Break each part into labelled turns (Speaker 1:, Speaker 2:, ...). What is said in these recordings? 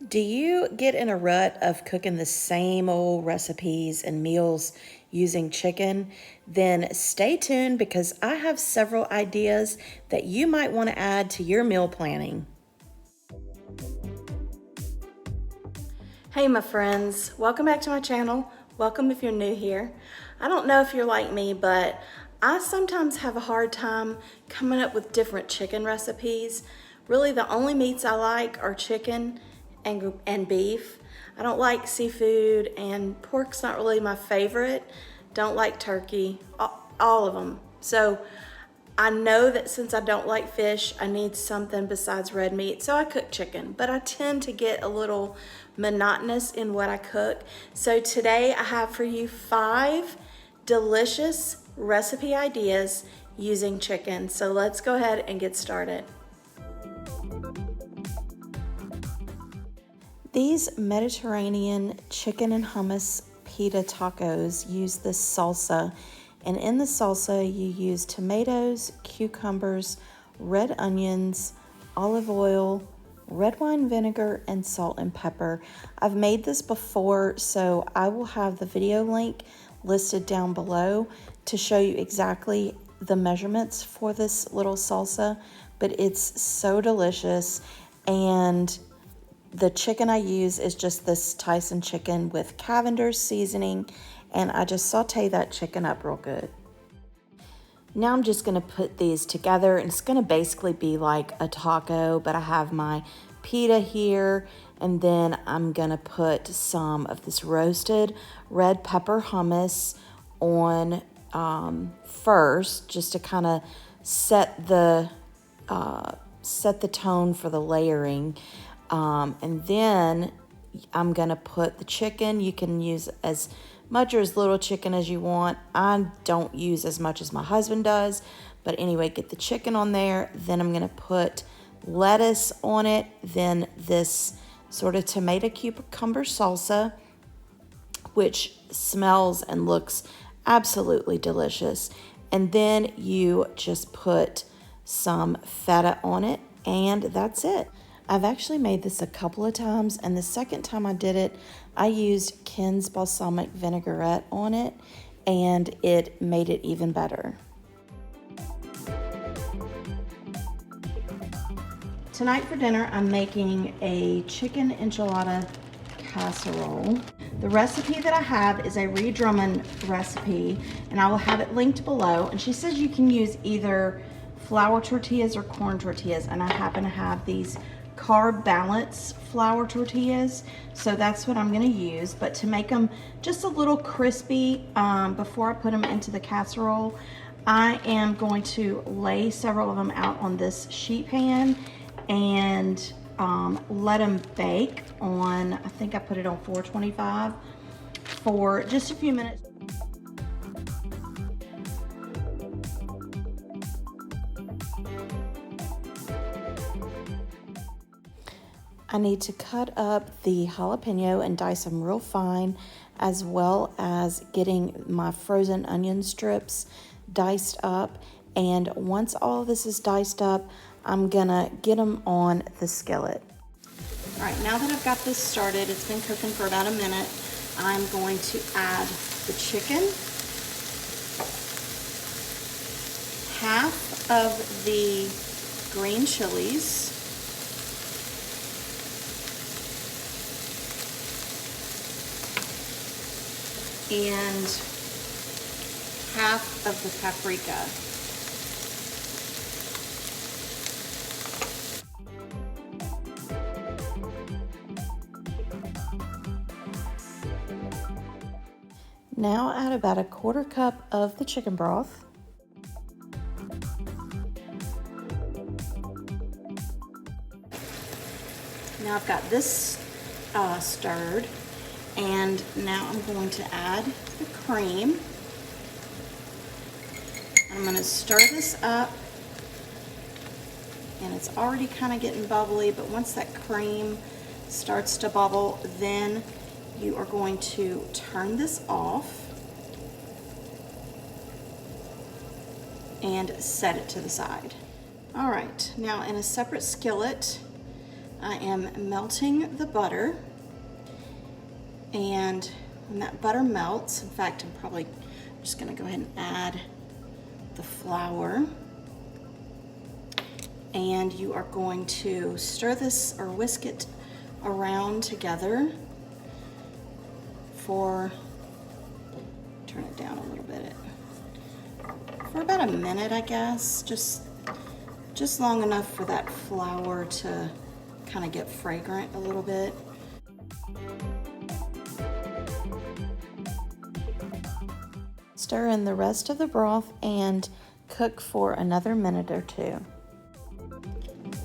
Speaker 1: Do you get in a rut of cooking the same old recipes and meals using chicken? Then stay tuned because I have several ideas that you might want to add to your meal planning. Hey my friends, welcome back to my channel. Welcome if you're new here. I don't know if you're like me, but I sometimes have a hard time coming up with different chicken recipes. Really the only meats I like are chicken and beef. I don't like seafood, and pork's not really my favorite. Don't like turkey, all of them. So I know that since I don't like fish, I need something besides red meat, so I cook chicken, but I tend to get a little monotonous in what I cook. So today I have for you 5 delicious recipe ideas using chicken. So let's go ahead and get started. These Mediterranean chicken and hummus pita tacos use this salsa, and in the salsa you use tomatoes, cucumbers, red onions, olive oil, red wine vinegar, and salt and pepper. I've made this before, so I will have the video link listed down below to show you exactly the measurements for this little salsa, but it's so delicious. And the chicken I use is just this Tyson chicken with Cavender's seasoning, and I just saute that chicken up real good. Now I'm just gonna put these together, and it's gonna basically be like a taco, but I have my pita here, and then I'm gonna put some of this roasted red pepper hummus on first, just to kind of set the tone for the layering. And then I'm gonna put the chicken. You can use as much or as little chicken as you want. I don't use as much as my husband does, but anyway, get the chicken on there. Then I'm gonna put lettuce on it, then this sort of tomato cucumber salsa, which smells and looks absolutely delicious. And then you just put some feta on it, and that's it. I've actually made this a couple of times, and the second time I did it, I used Ken's balsamic vinaigrette on it, and it made it even better. Tonight for dinner, I'm making a chicken enchilada casserole. The recipe that I have is a Ree Drummond recipe, and I will have it linked below. And she says you can use either flour tortillas or corn tortillas, and I happen to have these carb balance flour tortillas, so that's what I'm going to use. But to make them just a little crispy before I put them into the casserole, I am going to lay several of them out on this sheet pan and let them bake on, I think I put it on 425 for just a few minutes. I need to cut up the jalapeno and dice them real fine, as well as getting my frozen onion strips diced up. And once all of this is diced up, I'm gonna get them on the skillet. All right, now that I've got this started, it's been cooking for about a minute, I'm going to add the chicken, half of the green chilies, and half of the paprika. Now add about a 1/4 cup of the chicken broth. Now I've got this stirred, and now I'm going to add the cream. I'm going to stir this up, and it's already kind of getting bubbly, but once that cream starts to bubble, then you are going to turn this off and set it to the side. All right, now in a separate skillet, I am melting the butter, and when that butter melts, in fact, I'm probably just gonna go ahead and add the flour, and you are going to stir this or whisk it around together for, turn it down a little bit, for about a minute, I guess, just long enough for that flour to kind of get fragrant a little bit. Stir in the rest of the broth and cook for another minute or two.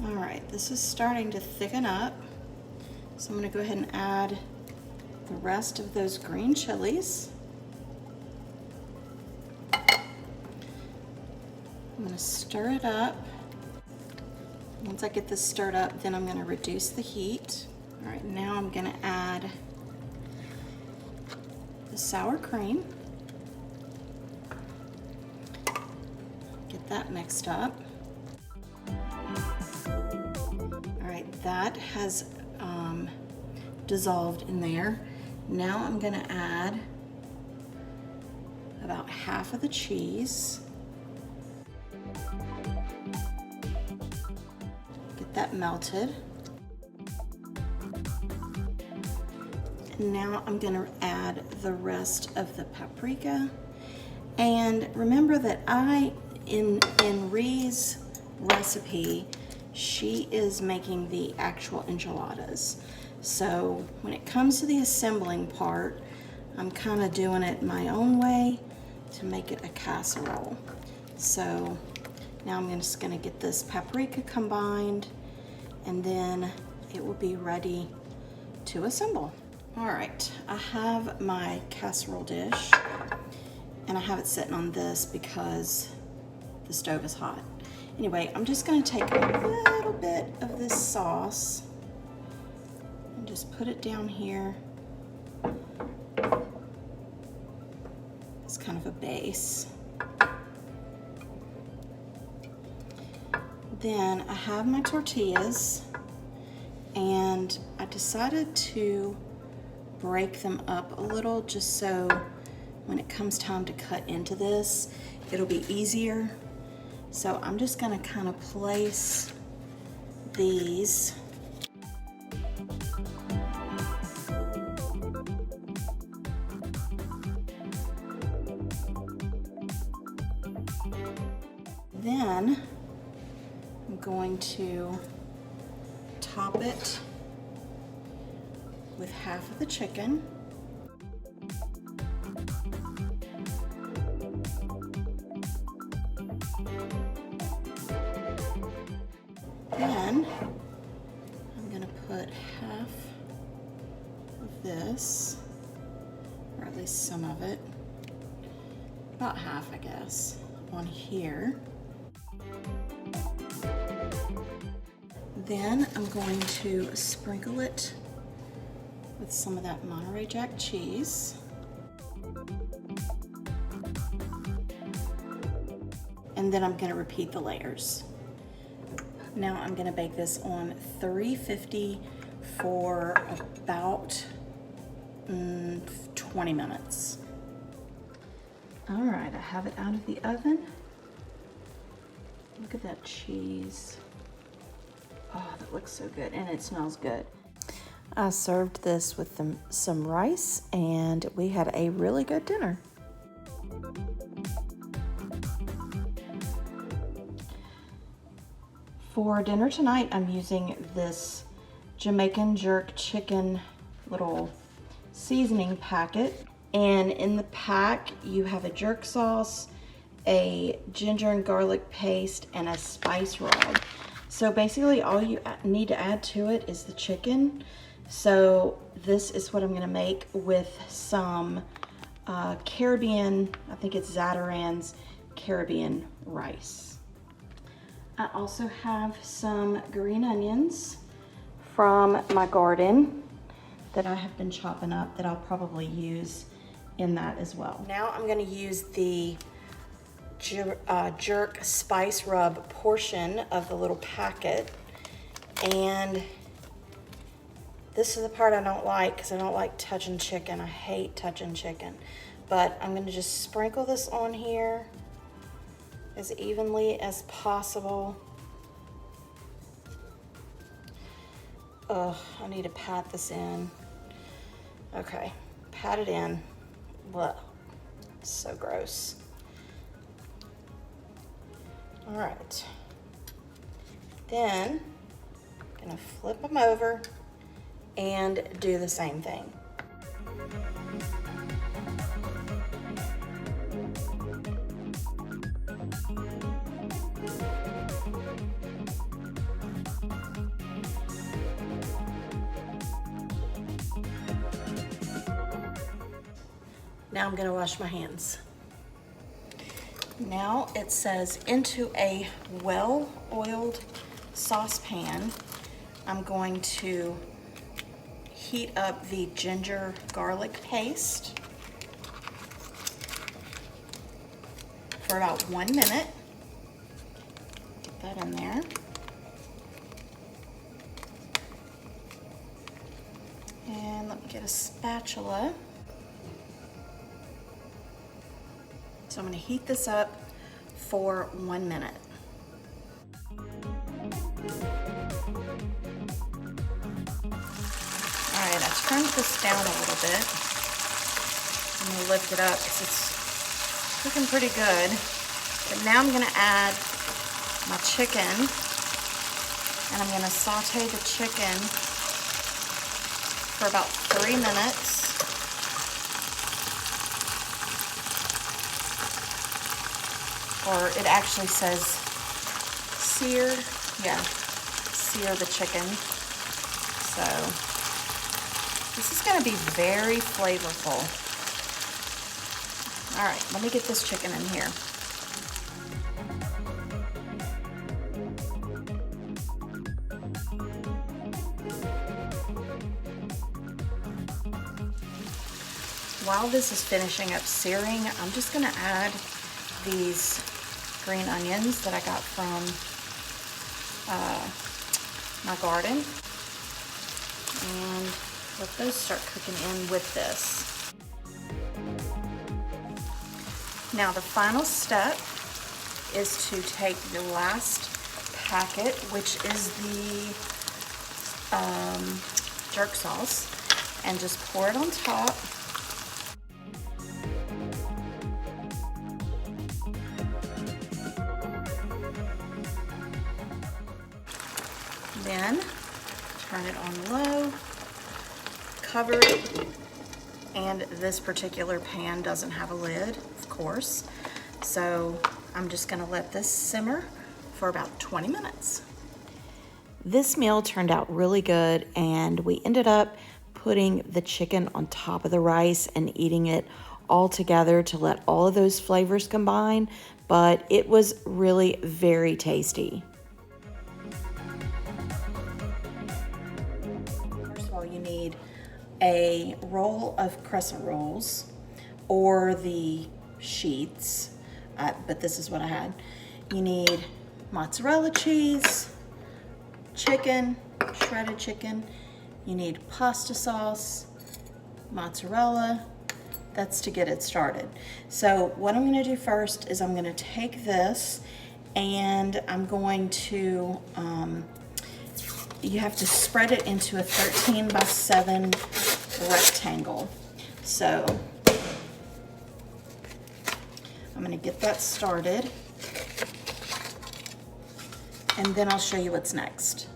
Speaker 1: All right, this is starting to thicken up, so I'm going to go ahead and add the rest of those green chilies. I'm going to stir it up. Once I get this stirred up, then I'm going to reduce the heat. All right, now I'm going to add the sour cream. Get that mixed up. All right, that has dissolved in there. Now I'm going to add about half of the cheese. Get that melted. And now I'm going to add the rest of the paprika. And remember that in Ree's recipe, she is making the actual enchiladas. So when it comes to the assembling part, I'm kind of doing it my own way to make it a casserole. So now I'm just going to get this paprika combined, and then it will be ready to assemble. All right, I have my casserole dish, and I have it sitting on this because the stove is hot. Anyway, I'm just going to take a little bit of this sauce and just put it down here. It's kind of a base. Then I have my tortillas, and I decided to break them up a little just so when it comes time to cut into this, it'll be easier. So I'm just gonna kind of place these then I'm going to top it with half of the chicken. Then I'm going to put half of this, or at least some of it, about half I guess, on here. Then I'm going to sprinkle it with some of that Monterey Jack cheese. And then I'm going to repeat the layers. Now I'm going to bake this on 350 for about 20 minutes. All right, I have it out of the oven. Look at that cheese. Oh, that looks so good, and it smells good. I served this with some rice, and we had a really good dinner. For dinner tonight, I'm using this Jamaican jerk chicken little seasoning packet. And in the pack, you have a jerk sauce, a ginger and garlic paste, and a spice rub. So basically all you need to add to it is the chicken. So this is what I'm gonna make with some Caribbean, I think it's Zatarain's Caribbean rice. I also have some green onions from my garden that I have been chopping up that I'll probably use in that as well. Now I'm going to use the jerk spice rub portion of the little packet, and This is the part I don't like because I don't like touching chicken. I hate touching chicken. But I'm gonna just sprinkle this on here as evenly as possible. Ugh, I need to pat this in. Okay, pat it in. Ugh, so gross. All right. Then, I'm gonna flip them over and do the same thing. Now I'm gonna wash my hands. Now it says into a well-oiled saucepan, I'm going to heat up the ginger garlic paste for about 1 minute. Get that in there. And let me get a spatula. So I'm going to heat this up for 1 minute. All right, I turned this down a little bit. I'm going to lift it up because it's cooking pretty good. But now I'm going to add my chicken, and I'm going to saute the chicken for about 3 minutes. Or it actually says sear, yeah, sear the chicken. So this is gonna be very flavorful. All right, let me get this chicken in here. While this is finishing up searing, I'm just gonna add these green onions that I got from my garden, and let those start cooking in with this. Now the final step is to take the last packet, which is the jerk sauce, and just pour it on top. Then turn it on low, cover it, and this particular pan doesn't have a lid, of course, so I'm just gonna let this simmer for about 20 minutes. This meal turned out really good, and we ended up putting the chicken on top of the rice and eating it all together to let all of those flavors combine, but it was really very tasty. You need a roll of crescent rolls or the sheets, but this is what I had. You need mozzarella cheese, chicken, shredded chicken. You need pasta sauce, mozzarella. That's to get it started. So what I'm going to do first is I'm going to take this and I'm going to you have to spread it into a 13 by 7 rectangle. So I'm going to get that started, and then I'll show you what's next.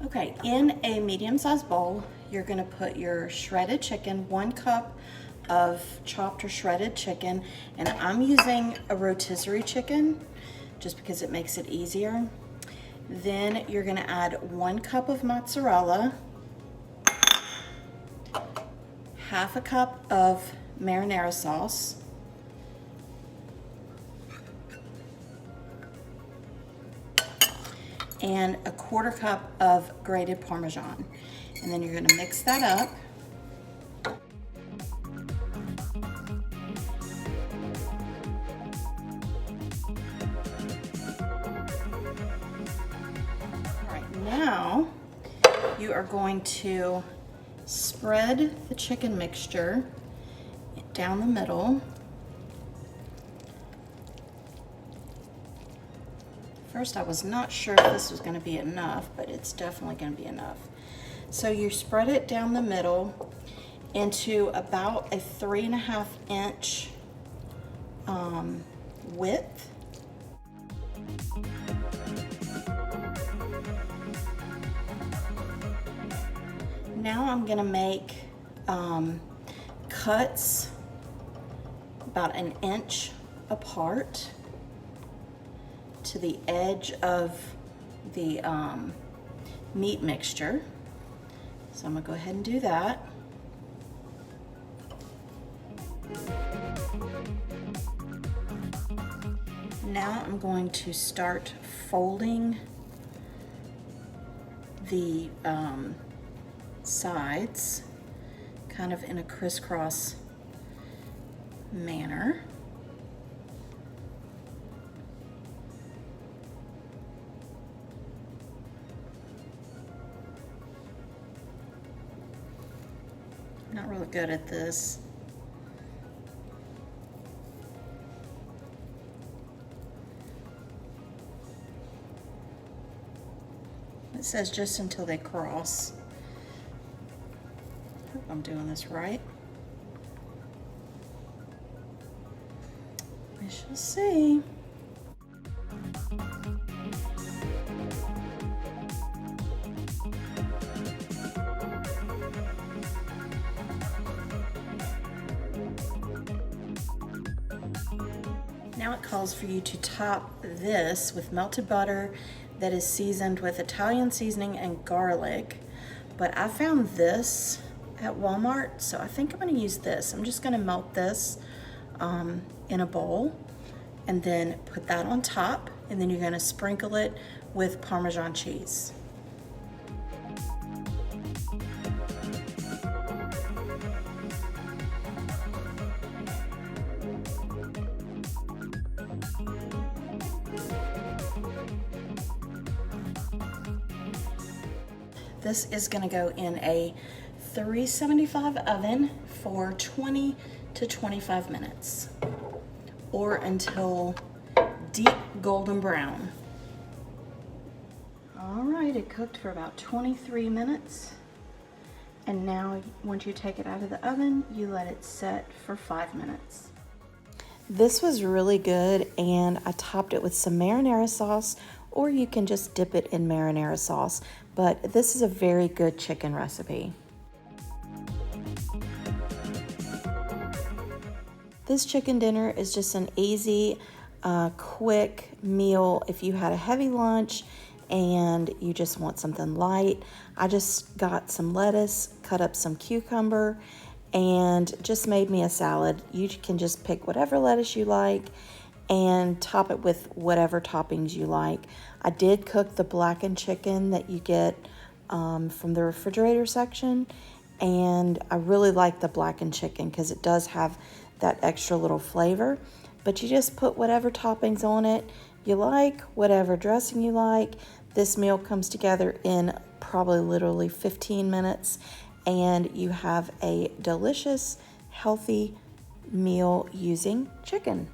Speaker 1: Okay, in a medium-sized bowl, you're going to put your shredded chicken, 1 cup of chopped or shredded chicken, and I'm using a rotisserie chicken just because it makes it easier. Then you're going to add 1 cup of mozzarella, half a cup of marinara sauce, and a 1/4 cup of grated Parmesan. And then you're going to mix that up. now you are going to spread the chicken mixture down the middle. First, I was not sure if this was going to be enough, but it's definitely going to be enough. So you spread it down the middle into about a 3.5 inch width. Now I'm going to make cuts about an inch apart to the edge of the meat mixture. So I'm gonna go ahead and do that. Now I'm going to start folding the sides kind of in a crisscross manner. Not really good at this. It says just until they cross. Hope I'm doing this right. We shall see. Now it calls for you to top this with melted butter that is seasoned with Italian seasoning and garlic. But I found this at Walmart, so I think I'm gonna use this. I'm just gonna melt this in a bowl and then put that on top, and then you're gonna sprinkle it with Parmesan cheese. This is gonna go in a 375 oven for 20 to 25 minutes, or until deep golden brown. All right, it cooked for about 23 minutes. And now once you take it out of the oven, you let it set for 5 minutes. This was really good, and I topped it with some marinara sauce, or you can just dip it in marinara sauce. But this is a very good chicken recipe. This chicken dinner is just an easy, quick meal if you had a heavy lunch and you just want something light. I just got some lettuce, cut up some cucumber, and just made me a salad. You can just pick whatever lettuce you like and top it with whatever toppings you like. I did cook the blackened chicken that you get from the refrigerator section, and I really like the blackened chicken because it does have that extra little flavor. But you just put whatever toppings on it you like, whatever dressing you like. This meal comes together in probably literally 15 minutes, and you have a delicious, healthy meal using chicken.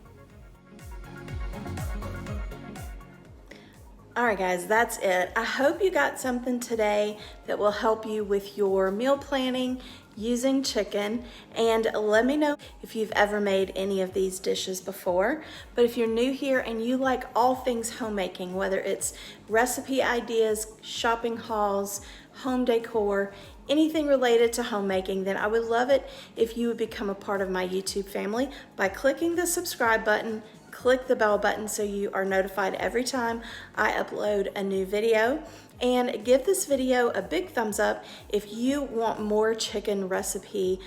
Speaker 1: All right, guys, that's it. I hope you got something today that will help you with your meal planning using chicken, and let me know if you've ever made any of these dishes before. But if you're new here and you like all things homemaking, whether it's recipe ideas, shopping hauls, home decor, anything related to homemaking, then I would love it if you would become a part of my YouTube family by clicking the subscribe button. Click the bell button so you are notified every time I upload a new video. And give this video a big thumbs up if you want more chicken recipe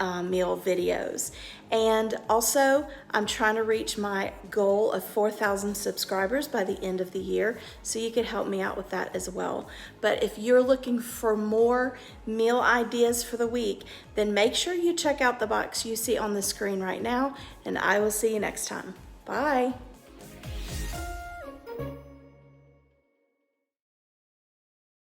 Speaker 1: meal videos. And also, I'm trying to reach my goal of 4,000 subscribers by the end of the year, so you could help me out with that as well. But if you're looking for more meal ideas for the week, then make sure you check out the box you see on the screen right now, and I will see you next time. Bye.